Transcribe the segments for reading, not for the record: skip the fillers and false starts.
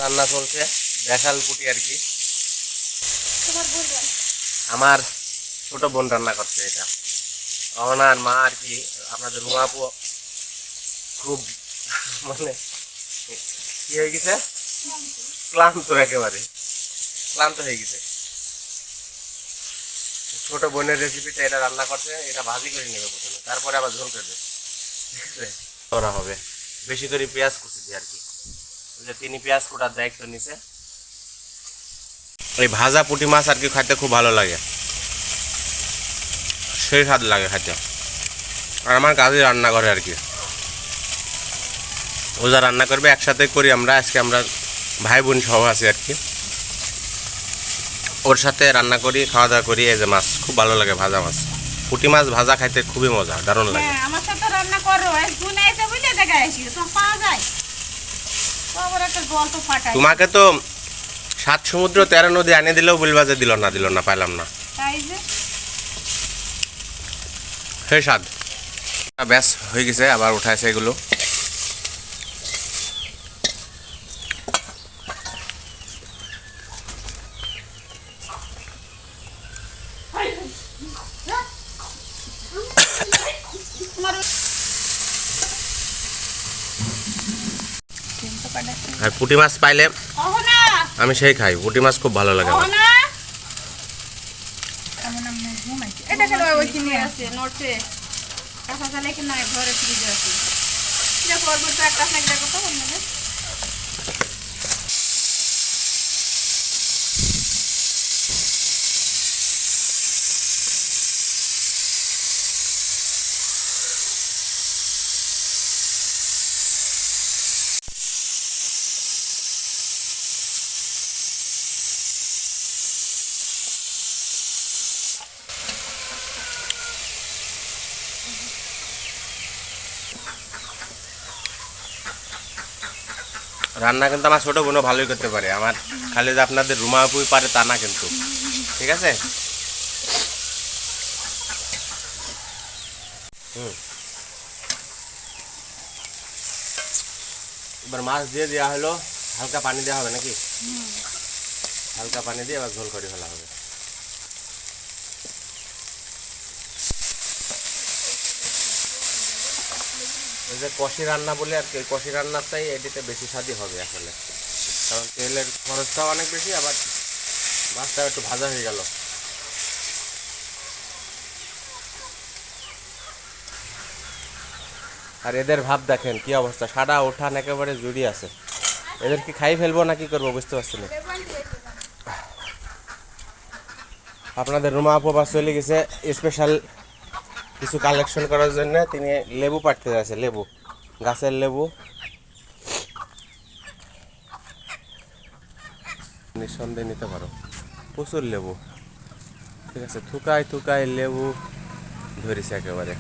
রান্না চলছে দেখাল পুটি আর কি। আমার ছোট বোন রান্না করছে এটা। ওনার মা আর কি আপনাদের রুমাপু খুব মানে কি হয়ে গেছে, ক্লান্ত, একেবারে ক্লান্ত হয়ে গেছে। ছোট বোনের রেসিপিটা এটা রান্না করছে, এটা ভাজি করে নেবে প্রথমে, তারপরে আবার ঝোল করবে, ঠিক আছে করা হবে। বেশি করে পেঁয়াজ কুচি দিয়ে আর কি, যে তিনি পেঁয়াজ কুটার দায়িত্ব নিছে। এই ভাজা পুঁটি মাছ আর কি খাইতে খুব ভালো লাগে, সেই স্বাদ লাগে খাইতে। আর আমার কাজে রান্না করে আর কি, ও যা রান্না করবে একসাথে করি আমরা। আজকে আমরা ভাই বোন সহ আছি আর কি, ওর সাথে রান্না করি, খাওয়া দাওয়া করি। এই যে মাছ খুব ভালো লাগে, ভাজা মাছ, পুঁটি মাছ ভাজা খাইতে খুবই মজা, দারুণ লাগে। আমার সাথে রান্না করো, গুনে এসে বুঝলে জায়গায় আসি সব পাওয়া যায়। একটা জল তো ফাটাই, তোমাকে তো 7 সমুদ্র 13 নদী আনে দিলেও বলবা যে দিল না পাইলাম না, তাই যে সেই স্বাদ। ব্যাস হয়ে গেছে, আবার উঠাইছে এগুলো। আর পুঁটি মাছ পাইলে আমি সেই খাই, পুঁটি মাছ খুব ভালো লাগে আমার। এটা কেন ওই কিনে আছে নড়ছে কাঁচা চালে কি নয়, ঘরে ফ্রিজে আছে। এটা করবো তো একটা স্ন্যাক দেখো তো অন্যদের। রান্না কিন্তু আমার ছোট বোনও ভালোই করতে পারে, আমার খালি যে আপনাদের রুমাপুই পারে তা না কিন্তু, ঠিক আছে। এবার মাছ দিয়ে দেওয়া হলো, হালকা পানি দেওয়া হবে নাকি? হালকা পানি দিয়ে এবার ঝোল করে ফেলা হবে। এই যে কষি রান্না বলে আর কি, কষি রান্নার চাই এটিতে বেশি স্বাদই হবে আসলে, কারণ তেলের খরচটাও অনেক বেশি, আবার মাছটাও একটু ভাজা হয়ে গেল। আর এদের ভাব দেখেন কি অবস্থা, সাদা ওঠান একেবারে জুড়ি আছে। এদেরকে খাই ফেলবো না কি করবো বুঝতে পারছি না। আপনাদের রুমা আপু বাস চলে গেছে স্পেশাল কিছু কালেকশন করার জন্য, তিনি লেবু পাড়তে যাচ্ছে, লেবু গাছের লেবু, নিঃসন্দেহে নিতে পারো, প্রচুর লেবু, ঠিক আছে। থুকায় থুকায় লেবু ধরেছে একেবারে।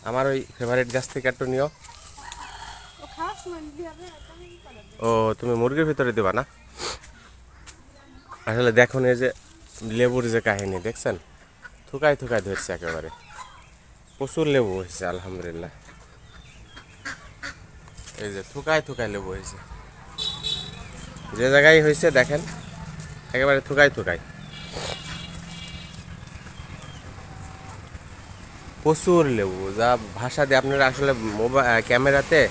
আমার ওই ফেভারিট গাছ থেকে একটু নিও। ও তুমি মুরগির ভিতরে দেবা না? আসলে দেখুন এই যে লেবুর যে কাহিনী দেখছেন, থুকায় থুকায় ধরছে একেবারে, প্রচুর লেবু হয়েছে আলহামদুলিল্লাহ। এই যে থুকায় থুকায় লেবু হয়েছে, যে জায়গায় হয়েছে দেখেন একেবারে থুকায় থুকায়, প্রচুর লেবু। যা ভাষা দিয়ে আপনারা আসলে ক্যামেরাতে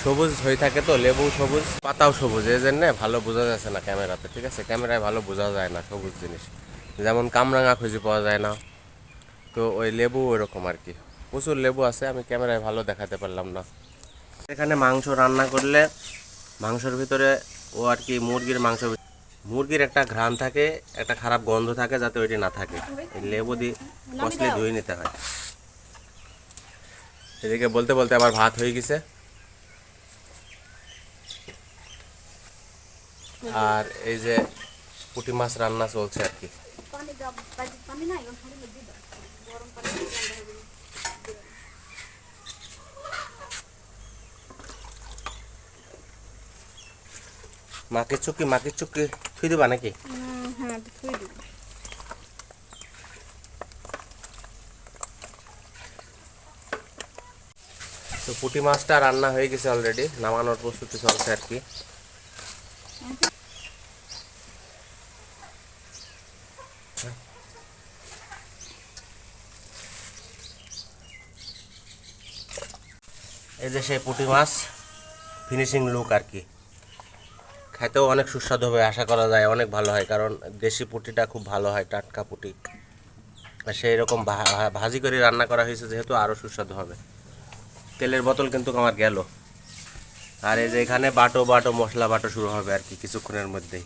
সবুজ হয়ে থাকে তো, লেবু সবুজ, পাতাও সবুজ, এই জন্যে ভালো বোঝা যাচ্ছে না ক্যামেরাতে, ঠিক আছে। ক্যামেরায় ভালো বোঝা যায় না সবুজ জিনিস, যেমন কামরাঙা খুঁজে পাওয়া যায় না, তো ওই লেবু ওইরকম আর কি। প্রচুর লেবু আছে, আমি ক্যামেরায় ভালো দেখাতে পারলাম না। এখানে মাংস রান্না করলে মাংসের ভিতরে ও আর কি মুরগির মাংস, মুরগির একটা ঘ্রাণ থাকে, একটা খারাপ গন্ধ থাকে, যাতে ওইটি না থাকে এই লেবু দিয়ে কষলে ধুয়ে নিতে হয়। এদিকে বলতে বলতে আবার ভাত হয়ে গেছে, আর এই যে পুঁটি মাছ রান্না চলছে আর কি। মাকে চুক্কি থুই দিবা নাকি? তো পুঁটি মাছটা রান্না হয়ে গেছে অলরেডি, নামানোর প্রস্তুতি চলছে আর কি। এই যে সেই পুঁটি মাছ ফিনিশিং লুক আর কি। খেতেও অনেক সুস্বাদু হবে আশা করা যায়, অনেক ভালো হয়, কারণ দেশি পুঁটিটা খুব ভালো হয়, টাটকা পুঁটি। আর সেই রকম ভাজি করে রান্না করা হয়েছে যেহেতু আরও সুস্বাদু হবে। তেলের বোতল কিন্তু আমার গেল। আর এই যে এখানে বাটো বাটো মশলা বাটো শুরু হবে আর কি কিছুক্ষণের মধ্যেই।